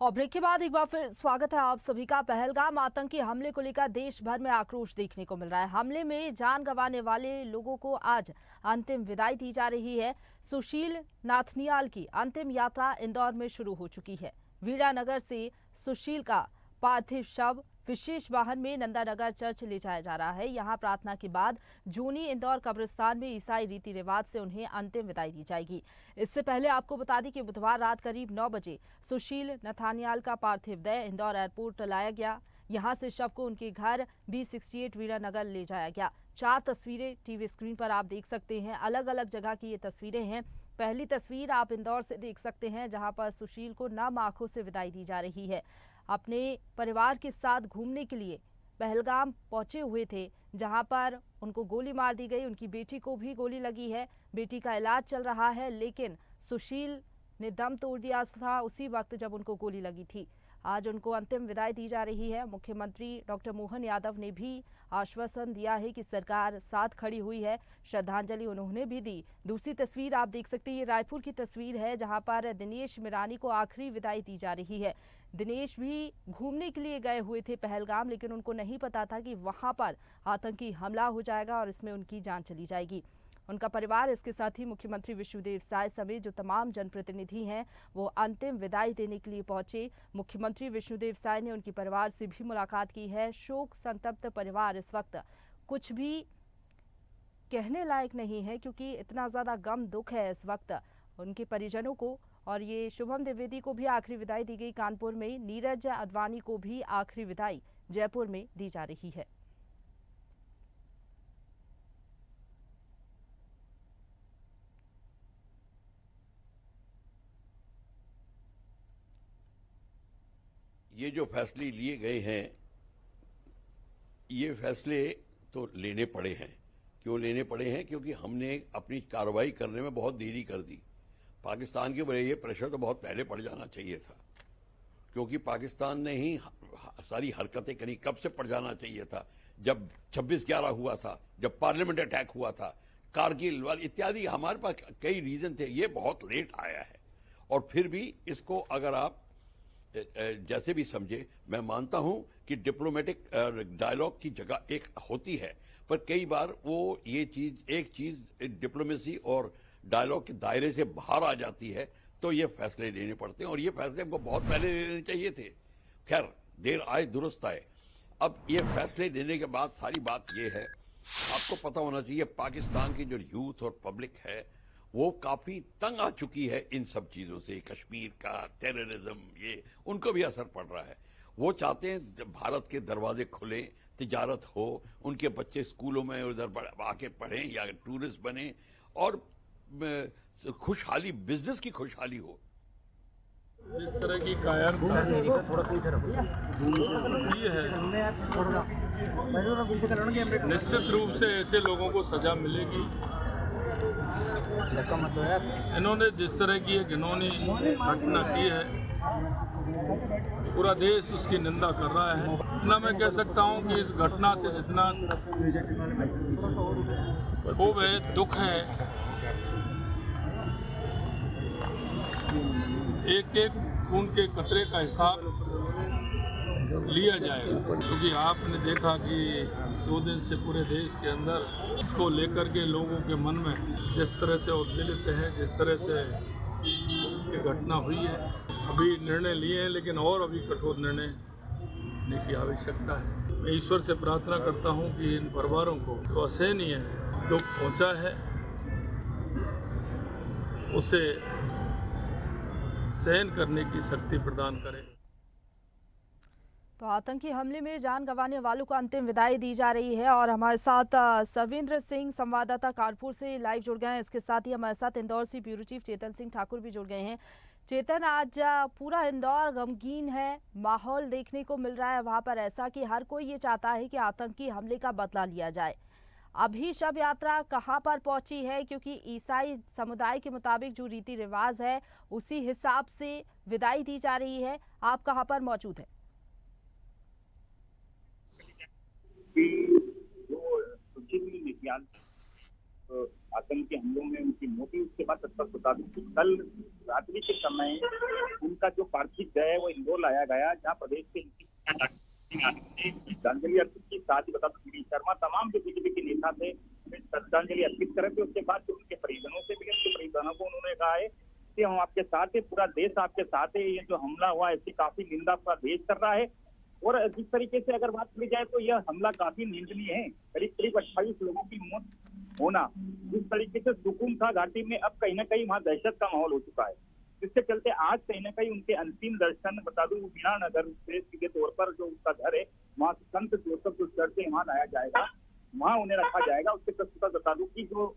और ब्रेक के बाद एक बार फिर स्वागत है आप सभी का। पहलगाम आतंकी हमले को लेकर देश भर में आक्रोश देखने को मिल रहा है। हमले में जान गंवाने वाले लोगों को आज अंतिम विदाई दी जा रही है। सुशील नाथनियाल की अंतिम यात्रा इंदौर में शुरू हो चुकी है। वीरानगर से सुशील का पार्थिव शव विशेष वाहन में नंदानगर चर्च ले जाया जा रहा है। यहां प्रार्थना के बाद जूनी इंदौर कब्रिस्तान में ईसाई रीति रिवाज से उन्हें अंतिम विदाई दी जाएगी। इससे पहले आपको बता दें कि बुधवार रात करीब 9 बजे सुशील नाथनियाल का पार्थिव देह इंदौर एयरपोर्ट लाया गया। यहां से शव को उनके घर B68 वीरानगर ले जाया गया। 4 तस्वीरें टीवी स्क्रीन पर आप देख सकते हैं। अलग अलग जगह की ये तस्वीरें हैं। पहली तस्वीर आप इंदौर से देख सकते हैं, जहां पर सुशील को नम आंखों से विदाई दी जा रही है। अपने परिवार के साथ घूमने के लिए पहलगाम पहुंचे हुए थे, जहां पर उनको गोली मार दी गई। उनकी बेटी को भी गोली लगी है। बेटी का इलाज चल रहा है, लेकिन सुशील ने दम तोड़ दिया था उसी वक्त जब उनको गोली लगी थी। आज उनको अंतिम विदाई दी जा रही है। मुख्यमंत्री डॉक्टर मोहन यादव ने भी आश्वासन दिया है कि सरकार साथ खड़ी हुई है। श्रद्धांजलि उन्होंने भी दी। दूसरी तस्वीर आप देख सकते हैं, ये रायपुर की तस्वीर है, जहां पर दिनेश मिरानी को आखिरी विदाई दी जा रही है। दिनेश भी घूमने के लिए गए हुए थे पहलगाम, लेकिन उनको नहीं पता था कि वहां पर आतंकी हमला हो जाएगा और इसमें उनकी जान चली जाएगी। उनका परिवार, इसके साथ ही मुख्यमंत्री विष्णुदेव साय समेत जो तमाम जनप्रतिनिधि हैं, वो अंतिम विदाई देने के लिए पहुंचे। मुख्यमंत्री विष्णुदेव साय ने उनके परिवार से भी मुलाकात की है। शोक संतप्त परिवार इस वक्त कुछ भी कहने लायक नहीं है, क्योंकि इतना ज़्यादा गम दुख है इस वक्त उनके परिजनों को। और ये शुभम द्विवेदी को भी आखिरी विदाई दी गई कानपुर में। नीरज अडवाणी को भी आखिरी विदाई जयपुर में दी जा रही है। ये जो फैसले लिए गए हैं, ये फैसले तो लेने पड़े हैं। क्यों लेने पड़े हैं? क्योंकि हमने अपनी कार्रवाई करने में बहुत देरी कर दी। पाकिस्तान के ऊपर ये प्रेशर तो बहुत पहले पड़ जाना चाहिए था, क्योंकि पाकिस्तान ने ही सारी हरकतें करी। कब से पड़ जाना चाहिए था? जब 26/11 हुआ था, जब पार्लियामेंट अटैक हुआ था, कारगिल वाल इत्यादि। हमारे पास कई रीजन थे। ये बहुत लेट आया है। और फिर भी इसको अगर आप जैसे भी समझे, मैं मानता हूं कि डिप्लोमेटिक डायलॉग की जगह एक होती है, पर कई बार वो ये एक चीज डिप्लोमेसी और डायलॉग के दायरे से बाहर आ जाती है, तो ये फैसले लेने पड़ते हैं। और ये फैसले हमको बहुत पहले लेने चाहिए थे। खैर, देर आए दुरुस्त आए। अब ये फैसले लेने के बाद सारी बात ये है, आपको पता होना चाहिए पाकिस्तान की जो यूथ और पब्लिक है, वो काफी तंग आ चुकी है इन सब चीजों से। कश्मीर का टेररिज्म, ये उनको भी असर पड़ रहा है। वो चाहते हैं भारत के दरवाजे खुले, तिजारत हो, उनके बच्चे स्कूलों में उधर आके पढ़ें या टूरिस्ट बने, और खुशहाली, बिजनेस की खुशहाली हो। जिस तरह की कायर है, निश्चित रूप से ऐसे लोगों को सजा मिलेगी। इन्होंने जिस तरह की एक घिनौनी घटना की है, पूरा देश उसकी निंदा कर रहा है। इतना मैं कह सकता हूं कि इस घटना से जितना क्षोभ है, दुख है, एक एक खून के कतरे का हिसाब लिया जाएगा। क्योंकि आपने देखा कि 2 दिन से पूरे देश के अंदर इसको लेकर के लोगों के मन में जिस तरह से उद्वेलित है, जिस तरह से ये घटना हुई है, अभी निर्णय लिए हैं, लेकिन और अभी कठोर निर्णय लेने की आवश्यकता है। मैं ईश्वर से प्रार्थना करता हूं कि इन परिवारों को जो असहनीय दुख पहुंचा है, उसे सहन करने की शक्ति प्रदान करें। तो आतंकी हमले में जान गंवाने वालों को अंतिम विदाई दी जा रही है। और हमारे साथ सविंद्र सिंह, संवाददाता कानपुर से लाइव जुड़ गए हैं। इसके साथ ही हमारे साथ इंदौर से ब्यूरो चीफ चेतन सिंह ठाकुर भी जुड़ गए हैं। चेतन, आज पूरा इंदौर गमगीन है, माहौल देखने को मिल रहा है वहां पर ऐसा कि हर कोई ये चाहता है कि आतंकी हमले का बदला लिया जाए। अभी शव यात्रा कहां पर पहुंची है? क्योंकि ईसाई समुदाय के मुताबिक जो रीति रिवाज है, उसी हिसाब से विदाई दी जा रही है। आप कहां पर मौजूद है? जो सुशील आतंकी हमलों में उनकी मौत हुई। उसके बाद तत्पर बता दूं कि कल रात्रि के समय उनका जो पार्थिव देह है वो इंदौर लाया गया, जहाँ प्रदेश के श्रद्धांजलि अर्पित की। साथ ही बता दूं शर्मा तमाम जो बीजेपी के नेता थे श्रद्धांजलि अर्पित करे थे। उसके बाद जो उनके परिजनों से मिले, उनके परिजनों को उन्होंने कहा है कि हम आपके साथ है, पूरा देश आपके साथ है। ये जो हमला हुआ इसकी काफी निंदा पूरा देश कर रहा है। और जिस तरीके से अगर बात की जाए तो यह हमला काफी निंदनीय है। करीब करीब 28 लोगों की मौत होना, जिस तरीके से सुकून था घाटी में, अब कहीं ना कहीं वहाँ दहशत का माहौल हो चुका है। जिसके चलते आज कहीं ना कहीं उनके अंतिम दर्शन बता दूं मीना नगर से सीधे तौर पर जो उनका घर है वहाँ संत जोसफ जो चर्च है वहाँ लाया जाएगा, वहाँ उन्हें रखा जाएगा। उसके प्रस्तुत बता दूं कि जो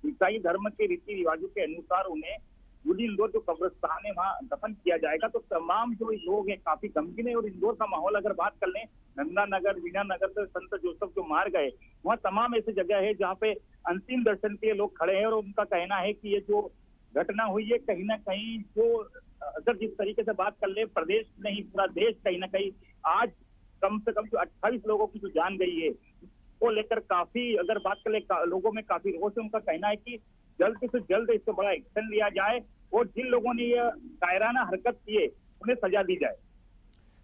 ईसाई धर्म के रीति रिवाजों के अनुसार उन्हें गुडी इंदौर जो कब्रिस्तान है वहाँ दफन किया जाएगा। तो तमाम जो लोग हैं काफी गमगीन है। और इंदौर का माहौल अगर बात कर लें, नंदा नगर, वीणा नगर से संत जोसफ जो मार गए, वहाँ तमाम ऐसी जगह है जहाँ पे अंतिम दर्शन के लिए लोग खड़े हैं। और उनका कहना है कि ये जो घटना हुई है कहीं ना कहीं जो अगर जिस तरीके से बात कर ले, प्रदेश नहीं पूरा देश कहीं ना कहीं आज कम से कम जो 28 लोगों की जो जान गई है वो लेकर काफी अगर बात कर ले लोगों में काफी रोष है। उनका कहना है कि जल्द से जल्द इस पर बड़ा एक्शन लिया जाए और जिन लोगों ने यह कायराना हरकत की है उन्हें सजा दी जाए।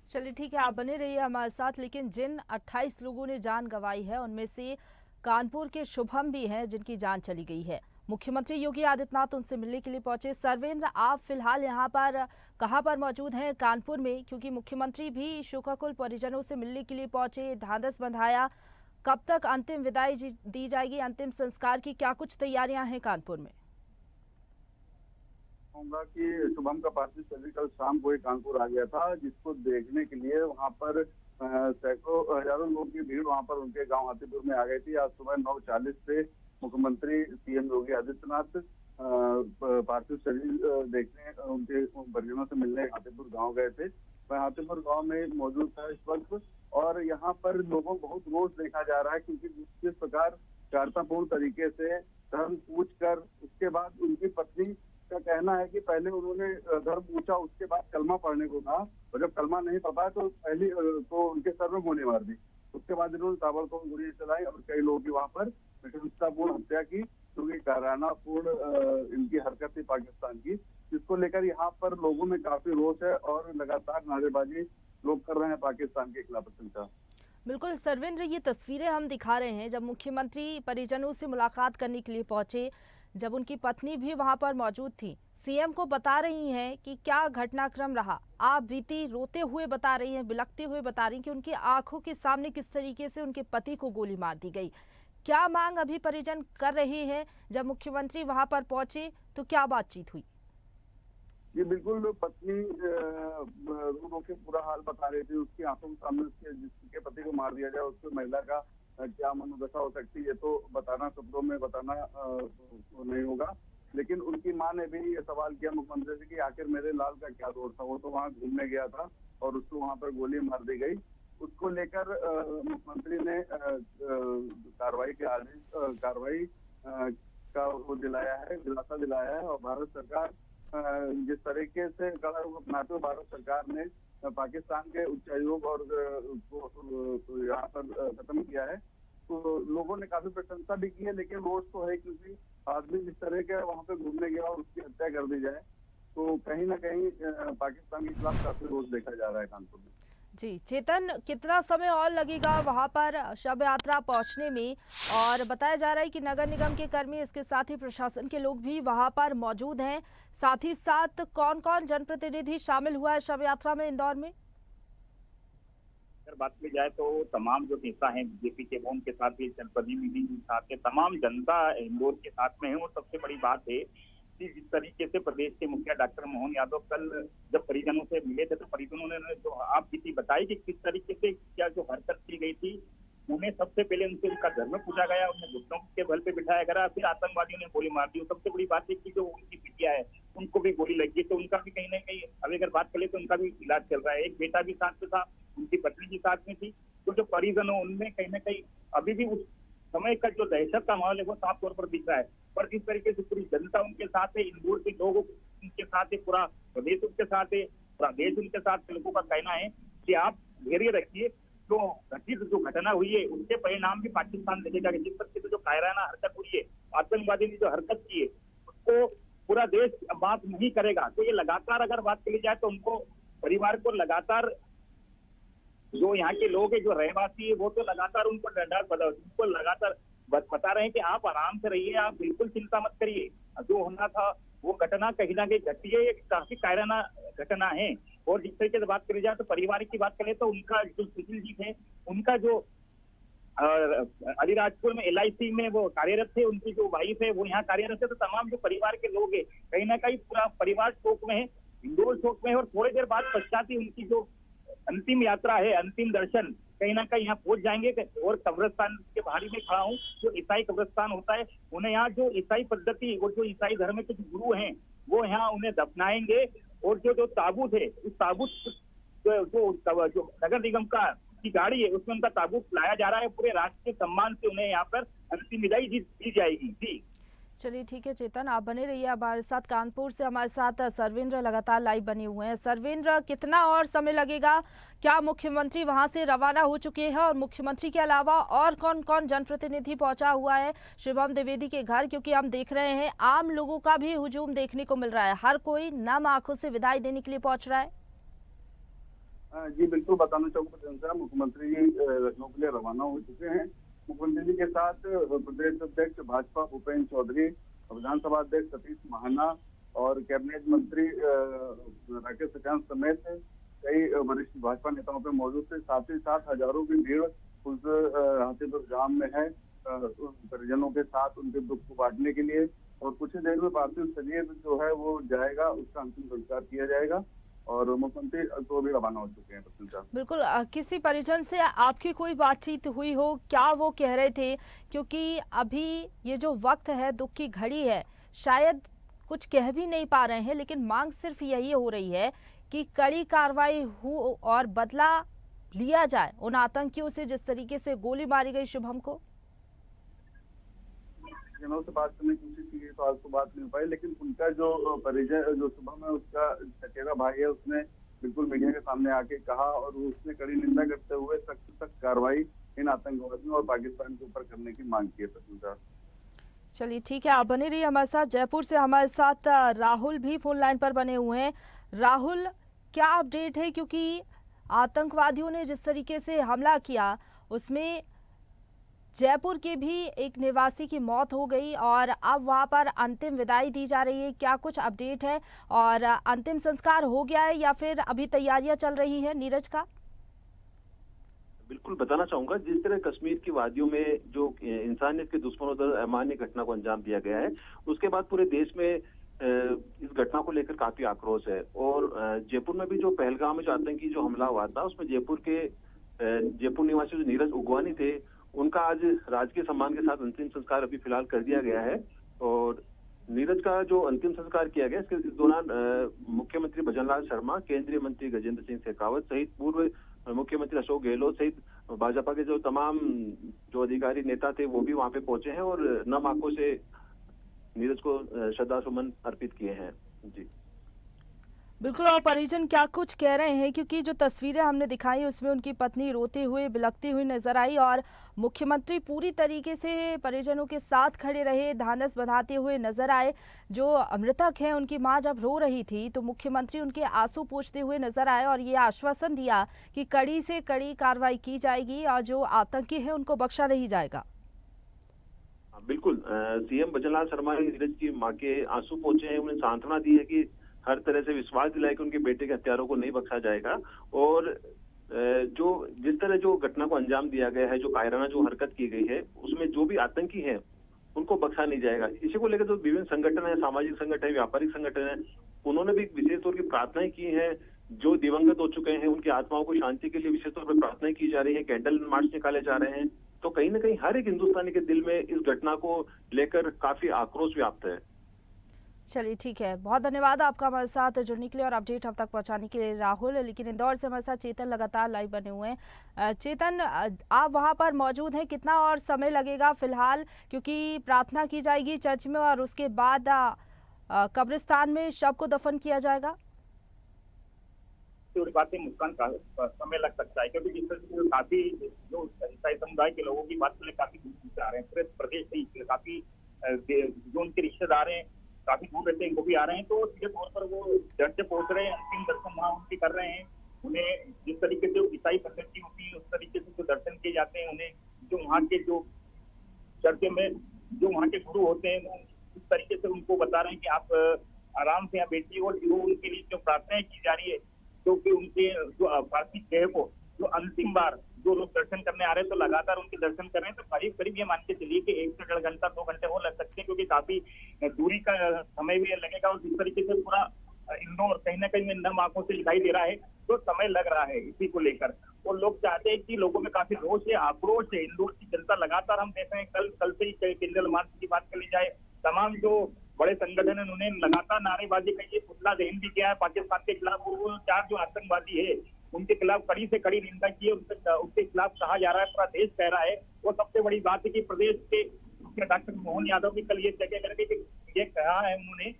चलिए ठीक है, आप बने रहिए हमारे साथ। लेकिन जिन 28 लोगों ने जान गंवाई है उनमें से कानपुर के शुभम भी हैं जिनकी जान चली गई है। मुख्यमंत्री योगी आदित्यनाथ उनसे मिलने के लिए पहुंचे। सर्वेंद्र, आप फिलहाल यहाँ पर कहाँ पर मौजूद हैं कानपुर में? क्योंकि मुख्यमंत्री भी शोकाकुल परिजनों से मिलने के लिए पहुंचे, ढांढस बंधाया। कब तक अंतिम विदाई दी जाएगी? अंतिम संस्कार की क्या कुछ तैयारियां हैं कानपुर में? कहूंगा कि शुभम का पार्थिव शरीर कल शाम को ही कानपुर आ गया था, जिसको देखने के लिए वहां पर सैकड़ों हजारों लोगों की भीड़ वहां पर उनके गांव हाथीपुर में आ गई थी। आज सुबह 9:40 से मुख्यमंत्री सीएम योगी आदित्यनाथ पार्थिव शरीर देखने उनके परिजनों से मिलने हाथीपुर गांव गए थे। मैं हाथीपुर गांव में मौजूद था इस वक्त और यहाँ पर लोगों को बहुत रोष देखा जा रहा है, क्योंकि जिस प्रकार शांतिपूर्ण तरीके से धर्म पूछ कर उसके बाद उनकी पत्नी का कहना है कि पहले उन्होंने धर्म पूछा, उसके बाद कलमा पढ़ने को कहा, और जब कलमा नहीं पढ़ा तो पहली तो उनके सर में गोली मार दी। उसके बाद इन्होंने ताबड़तोड़ गोली चलाई और कई लोगों की वहां पर नृशंसतापूर्ण हत्या की, क्योंकि कायरानापूर्ण इनकी हरकत थी पाकिस्तान की, जिसको लेकर यहाँ पर लोगों में काफी रोष है और लगातार नारेबाजी लोग कर रहे हैं पाकिस्तान के खिलाफ। बिल्कुल सर्वेंद्र, ये तस्वीरें हम दिखा रहे हैं जब मुख्यमंत्री परिजनों से मुलाकात करने के लिए पहुंचे, जब उनकी पत्नी भी वहां पर मौजूद थी। सीएम को बता रही हैं कि क्या घटनाक्रम रहा। आप बीती रोते हुए बता रही हैं, बिलखते हुए बता रही हैं कि उनकी आंखों के सामने किस तरीके से उनके पति को गोली मार दी गई। क्या मांग अभी परिजन कर रहे हैं? जब मुख्यमंत्री वहां पर पहुंचे तो क्या बातचीत हुई? ये बिल्कुल पत्नी रो के पूरा हाल बता रही थी। उसकी आंखों के सामने जिसके पति को मार दिया जाए उसको महिला का क्या मनोदशा हो सकती है तो बताना, शब्दों में बताना नहीं होगा। लेकिन उनकी मां ने भी ये सवाल किया मुख्यमंत्री से कि आखिर मेरे लाल का क्या दोष था, वो तो वहाँ घूमने गया था और उसको वहाँ पर गोली मार दी गई। उसको लेकर मुख्यमंत्री ने कार्रवाई का वो दिलाया है, दिलासा दिलाया है। और भारत सरकार जिस तरीके से कड़ा रुख अपनाते हुए भारत सरकार ने पाकिस्तान के उच्चायोग और यहाँ पर खत्म किया है, तो लोगों ने काफी प्रशंसा भी की है। लेकिन रोष तो है, क्योंकि आदमी जिस तरह के वहाँ पे घूमने गया और उसकी हत्या कर दी जाए तो कहीं ना कहीं पाकिस्तान के खिलाफ काफी रोष देखा जा रहा है कानपुर में। जी चेतन, कितना समय और लगेगा वहां पर शव यात्रा पहुंचने में? और बताया जा रहा है कि नगर निगम के कर्मी, इसके साथ ही प्रशासन के लोग भी वहां पर मौजूद हैं। साथ ही साथ कौन कौन जनप्रतिनिधि शामिल हुआ है शव यात्रा में इंदौर में? अगर बात की जाए तो तमाम जो नेता हैं बीजेपी के, वो उनके साथ भी जनप्रतिनिधि साथ है, तमाम जनता इंदौर के साथ में है। और सबसे बड़ी बात है कि जिस तरीके से प्रदेश के मुखिया डॉक्टर मोहन यादव कल जब परिजनों से मिले थे तो परिजनों ने जो आप बीती बताई कि किस तरीके से क्या जो हरकत की गई थी, उन्हें सबसे पहले उनसे उनका घर में पूछा गया, उन्हें घुटनों के बल पे बिठाया गया, फिर आतंकवादियों ने गोली मार दी। सबसे बड़ी बात है कि जो उनकी बिटिया है उनको भी गोली लगी, तो उनका भी कहीं ना कहीं अभी अगर बात करें तो उनका भी इलाज चल रहा है। एक बेटा भी साथ में था, उनकी पत्नी भी साथ में थी। तो जो परिजन हो उनमें कहीं ना कहीं अभी भी उस समय का जो दहशत का माहौल है वो साफ तौर पर दिख रहा है। पर जिस तरीके से पूरी जनता उनके साथ है, इंदौर के लोग उनके साथ है, पूरा प्रदेश उनके साथ है, पूरा देश उनके साथ, लोगों का कहना है कि आप धैर्य रखिए, जो घटना हुई है उसके परिणाम भी पाकिस्तान देखेगा कि जिस तरीके से जो कायराना हरकत हुई है, आतंकवादी ने जो हरकत की है उसको पूरा देश बात नहीं करेगा। तो ये लगातार अगर बात करी जाए तो उनको परिवार को लगातार जो यहाँ के लोग है, जो रहवासी है, वो तो लगातार उनको लगातार बता रहे हैं कि आप आराम से रहिए, आप बिल्कुल चिंता मत करिए, जो होना था वो घटना कहीं ना कहीं घटी है, ये काफी कायराना घटना है। और जिस तरीके से बात करी जाए तो परिवार की बात करें तो उनका जो सुशील जी थे, उनका जो अलीराजपुर में LIC में वो कार्यरत थे, उनकी जो वाइफ है वो यहाँ कार्यरत है। तो तमाम जो परिवार के लोग है कहीं ना कहीं पूरा परिवार शोक में है, इंदौर शोक में है। और थोड़ी देर बाद पश्चात ही उनकी जो अंतिम यात्रा है, अंतिम दर्शन कहीं ना कहीं यहाँ पहुंच जाएंगे। और कब्रिस्तान के बाहर ही में खड़ा हूँ, जो ईसाई कब्रिस्तान होता है, उन्हें यहाँ जो ईसाई पद्धति और जो ईसाई धर्म के जो गुरु हैं वो यहाँ उन्हें दफनाएंगे। और जो ताबूत है, उस ताबूत जो नगर निगम का की गाड़ी है उसमें उनका ताबूत लाया जा रहा है। पूरे राष्ट्र के सम्मान से उन्हें यहाँ पर अंतिम विदाई दी जाएगी। जी चलिए ठीक है चेतन, आप बने रहिए हमारे साथ। कानपुर से हमारे साथ सर्वेंद्र लगातार लाइव बने हुए हैं। सर्वेंद्र, कितना और समय लगेगा? क्या मुख्यमंत्री वहां से रवाना हो चुके हैं और मुख्यमंत्री के अलावा और कौन कौन जनप्रतिनिधि पहुंचा हुआ है शिवम द्विवेदी के घर? क्योंकि हम देख रहे हैं आम लोगों का भी हुजूम देखने को मिल रहा है, हर कोई नम आंखों से विदाई देने के लिए पहुंच रहा है। जी बिल्कुल, बताना चाहूँगा मुख्यमंत्री जी लखनऊ के लिए रवाना हो चुके हैं। मुख्यमंत्री जी के साथ प्रदेश अध्यक्ष भाजपा भूपेन्द्र चौधरी, विधानसभा अध्यक्ष सतीश महाना और कैबिनेट मंत्री राकेश सचान समेत कई वरिष्ठ भाजपा नेताओं पे मौजूद थे। साथ ही साथ हजारों की भीड़ उस हाथीपुर जाम में है परिजनों के साथ उनके दुख को बांटने के लिए। और कुछ ही देर में पार्थिव शरीर जो है वो जाएगा, उसका अंतिम संस्कार किया जाएगा और मुख्यमंत्री तो भी रवाना हो चुके हैं। बिल्कुल, किसी परिजन से आपकी कोई बातचीत हुई हो? क्या वो कह रहे थे? क्योंकि अभी ये जो वक्त है, दुख की घड़ी है, शायद कुछ कह भी नहीं पा रहे हैं, लेकिन मांग सिर्फ यही हो रही है कि कड़ी कार्रवाई हो और बदला लिया जाए उन आतंकियों से जिस तरीके से गोली मारी गई शुभम को। जनों से बात करने की कोशिश की तो आज तो बात नहीं हो पाई, लेकिन उनका जो परिजन जो शुभम है उसका चचेरा भाई है, उसने बिल्कुल मीडिया के सामने आके कहा और उसने कड़ी निंदा करते हुए सख्त कार्रवाई इन आतंकवादियों और पाकिस्तान के ऊपर करने की मांग की है। चलिए ठीक है, आप बने रहिए हमारे साथ। जयपुर से हमारे साथ राहुल भी फोन लाइन पर बने हुए हैं। राहुल, क्या अपडेट है? क्योंकि आतंकवादियों ने जिस तरीके से हमला किया उसमें जयपुर के भी एक निवासी की मौत हो गई और अब वहां पर अंतिम विदाई दी जा रही है। क्या कुछ अपडेट है और अंतिम संस्कार हो गया है या फिर अभी तैयारियां चल रही हैं नीरज का? बिल्कुल बताना चाहूंगा, जिस तरह कश्मीर की वादियों में जो इंसानियत के दुश्मनों द्वारा अमान्य घटना को अंजाम दिया गया है, उसके बाद पूरे देश में इस घटना को लेकर काफी आक्रोश है। और जयपुर में भी जो पहलगाम में जो आतंकी जो हमला हुआ था उसमें जयपुर निवासी जो नीरज उगवानी थे उनका आज राजकीय सम्मान के साथ अंतिम संस्कार अभी फिलहाल कर दिया गया है। और नीरज का जो अंतिम संस्कार किया गया इस दौरान मुख्यमंत्री भजनलाल शर्मा, केंद्रीय मंत्री गजेंद्र सिंह शेखावत सहित पूर्व मुख्यमंत्री अशोक गहलोत सहित भाजपा के जो तमाम जो अधिकारी नेता थे वो भी वहां पे पहुंचे हैं और नम आंखों से नीरज को श्रद्धा सुमन अर्पित किए हैं। जी बिल्कुल, और परिजन क्या कुछ कह रहे हैं? क्योंकि जो तस्वीरें हमने दिखाई उसमें उनकी पत्नी रोते हुए बिलखती हुई नजर आई और मुख्यमंत्री पूरी तरीके से परिजनों के साथ खड़े रहे, ढांढस बंधाते हुए नजर आए। जो मृतक है उनकी मां जब रो रही थी तो मुख्यमंत्री उनके आंसू पोंछते हुए नजर आए और ये आश्वासन दिया कि कड़ी से कड़ी कार्रवाई की जाएगी और जो आतंकी है उनको बख्शा नहीं जाएगा। बिल्कुल, सीएम भजनलाल शर्मा ने नीरज की मां के आंसू पोंछे हैं, उन्हें सांत्वना दी है कि हर तरह से विश्वास दिलाया कि उनके बेटे के हत्यारों को नहीं बख्शा जाएगा। और जो जिस तरह जो घटना को अंजाम दिया गया है, जो कायराना जो हरकत की गई है, उसमें जो भी आतंकी हैं उनको बख्शा नहीं जाएगा। इसी को लेकर जो विभिन्न संगठन है, सामाजिक संगठन है, व्यापारिक संगठन है, उन्होंने भी विशेष तौर की प्रार्थनाएं की हैं। जो दिवंगत हो चुके हैं उनकी आत्माओं को शांति के लिए विशेष तौर पर प्रार्थनाएं की जा रही है, कैंडल मार्च निकाले जा रहे हैं। तो कहीं ना कहीं हर एक हिंदुस्तानी के दिल में इस घटना को लेकर काफी आक्रोश व्याप्त है। चलिए ठीक है, बहुत धन्यवाद आपका हमारे साथ जुड़ने के लिए और अपडेट हम तक पहुंचाने के लिए राहुल। लेकिन इंदौर से हमारे साथ चेतन लगातार लाइव बने हुए हैं। चेतन, आप वहां पर मौजूद हैं, कितना और समय लगेगा फिलहाल? क्योंकि प्रार्थना की जाएगी चर्च में और उसके बाद कब्रिस्तान में शव को दफन किया जाएगा। बड़ी बात है, मुस्कान का समय लग सकता है, क्योंकि जिस तरह से काफी जो ईसाई समुदाय के लोगों की बात करें, काफी दूर से आ रहे हैं, पूरे प्रदेश से काफी जो उनके रिश्तेदार हैं काफी दूर रहते हैं, वो भी आ रहे हैं। तो सीधे तौर पर वो चर्च से पहुंच रहे हैं, अंतिम दर्शन वहाँ उनके कर रहे हैं। उन्हें जिस तरीके से ईसाई पद्धति होती है उस तरीके से जो दर्शन किए जाते हैं, उन्हें जो वहाँ के जो चर्च में जो वहाँ के गुरु होते हैं वो इस तरीके से उनको बता रहे हैं कि आप आराम से यहाँ बैठिए, और जो उनके लिए जो प्रार्थनाएं की जा रही है, क्योंकि उनके जो पार्थिव देह को जो अंतिम बार जो लोग दर्शन करने आ रहे हैं, तो लगातार उनके दर्शन कर रहे हैं। तो करीब करीब ये मान के चलिए कि 1 से 1.5 घंटा 2 घंटे और लग सकते हैं, क्योंकि काफी दूरी का समय भी लगेगा, और जिस तरीके से पूरा इंदौर कहीं ना कहीं नम आंखों से दिखाई दे रहा है, तो समय लग रहा है इसी को लेकर। और लोग चाहते हैं कि लोगों में काफी रोष है, आक्रोश है। इंदौर की जनता लगातार, हम देख रहे हैं कल से ही केंद्रीय मार्च की बात कर ली जाए, तमाम जो बड़े संगठन है उन्होंने लगातार नारेबाजी की है, पुतला दहन भी किया है पाकिस्तान के खिलाफ। वो 4 जो आतंकवादी है उनके खिलाफ कड़ी से कड़ी निंदा की है, उनके खिलाफ कहा जा रहा है, पूरा देश कह रहा है। वो सबसे बड़ी बात है कि प्रदेश के डॉक्टर मोहन यादव भी कल ये जगह करके ये कहा है उन्होंने,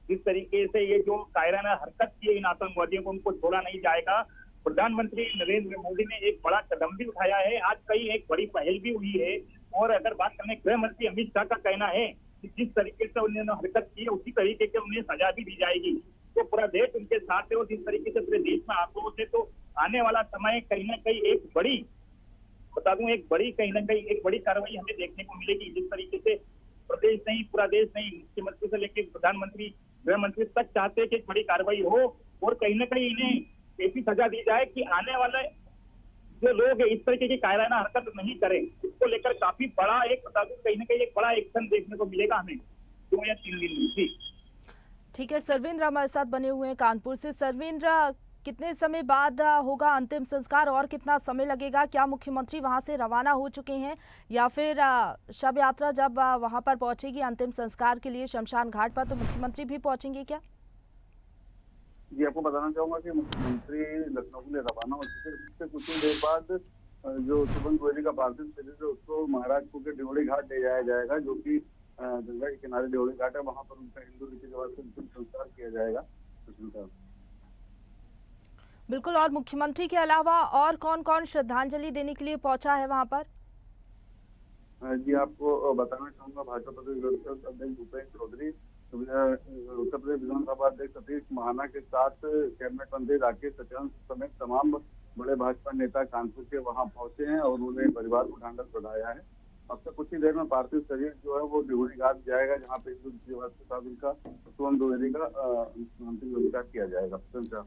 जिस तरीके से ये जो कायराना हरकत की है इन आतंकवादियों को, उनको छोड़ा नहीं जाएगा। प्रधानमंत्री नरेंद्र मोदी ने एक बड़ा कदम भी उठाया है, आज कई एक बड़ी पहल भी हुई है। और अगर बात करें गृह मंत्री अमित शाह का कहना है कि जिस तरीके से उन्होंने हरकत की है उसी तरीके से उन्हें सजा भी दी जाएगी। तो पूरा देश उनके साथ है, और जिस तरीके से पूरे देश में आक्रोश है, तो आने वाला समय कहीं ना कहीं एक बड़ी, बता दूं, एक बड़ी कहीं ना कहीं एक बड़ी कार्रवाई हमें देखने को मिलेगी। जिस तरीके से प्रदेश नहीं, पूरा देश नहीं, मुख्यमंत्री से लेकर प्रधानमंत्री, गृह मंत्री तक चाहते हैं कि एक बड़ी कार्रवाई हो, और कहीं ना कहीं इन्हें ऐसी सजा दी जाए कि आने वाले जो लोग इस तरीके की कायराना हरकत नहीं करें। इसको लेकर काफी बड़ा एक, बता दूं, कहीं ना कहीं एक बड़ा एक्शन देखने को मिलेगा हमें 2 या 3 दिन में। जी ठीक है, सर्वेंद्र हमारे साथ बने हुए हैं कानपुर से। सर्वेंद्र, कितने समय बाद होगा अंतिम संस्कार और कितना समय लगेगा? क्या मुख्यमंत्री वहां से रवाना हो चुके हैं, या फिर शव यात्रा जब वहां पर पहुंचेगी अंतिम संस्कार के लिए शमशान घाट पर, तो मुख्यमंत्री भी पहुंचेंगे क्या? जी, आपको बताना चाहूंगा कि मुख्यमंत्री लखनऊ के लिए रवाना हो चुके हैं। उससे कुछ ही देर बाद जो शुभम गोयल का पार्थिव शरीर है उसको महाराजपुर के ड्योढ़ी घाट ले जाया जाएगा, जो कि गंगा के किनारे ड्योढ़ी घाट है। वहां पर उनका हिंदू रीति रिवाज से अंतिम संस्कार किया जाएगा। बिल्कुल, और मुख्यमंत्री के अलावा और कौन कौन श्रद्धांजलि देने के लिए पहुंचा है वहां पर? जी, आपको बताना चाहूंगा, भाजपा प्रदेश अध्यक्ष भूपेन्द्र चौधरी, उत्तर प्रदेश विधानसभा अध्यक्ष सतीश महाना के साथ कैबिनेट मंत्री राकेश सचान समेत तमाम बड़े भाजपा नेता कानपुर के वहां पहुंचे हैं, और उन्होंने परिवार को ढांढस बधाया है। अब तक कुछ ही देर में पार्थिव शरीर जो है वो ड्योढ़ी घाट जाएगा, जहाँ पे के साथ उनका शुभम गोयल का अंतिम संस्कार किया जाएगा।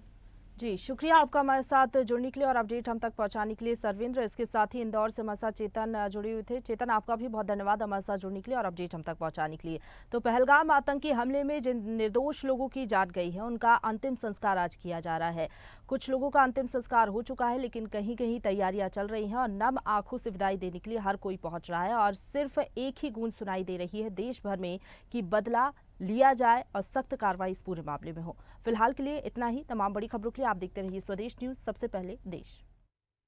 जी, शुक्रिया आपका हमारे साथ जुड़ने के लिए और अपडेट हम तक पहुंचाने के लिए सर्वेंद्र। इसके साथ ही इंदौर से हमारे साथ चेतन जुड़े हुए थे। चेतन, आपका भी बहुत धन्यवाद हमारे साथ जुड़ने के लिए और अपडेट हम तक पहुंचाने के लिए। तो पहलगाम आतंकी हमले में जिन निर्दोष लोगों की जान गई है उनका अंतिम संस्कार आज किया जा रहा है। कुछ लोगों का अंतिम संस्कार हो चुका है, लेकिन कहीं कहीं तैयारियां चल रही हैं और नम आंखों से विदाई देने के लिए हर कोई पहुंच रहा है। और सिर्फ एक ही गूंज सुनाई दे रही है देश भर में कि बदला लिया जाए और सख्त कार्रवाई इस पूरे मामले में हो। फिलहाल के लिए इतना ही। तमाम बड़ी खबरों के लिए आप देखते रहिए स्वदेश न्यूज, सबसे पहले देश।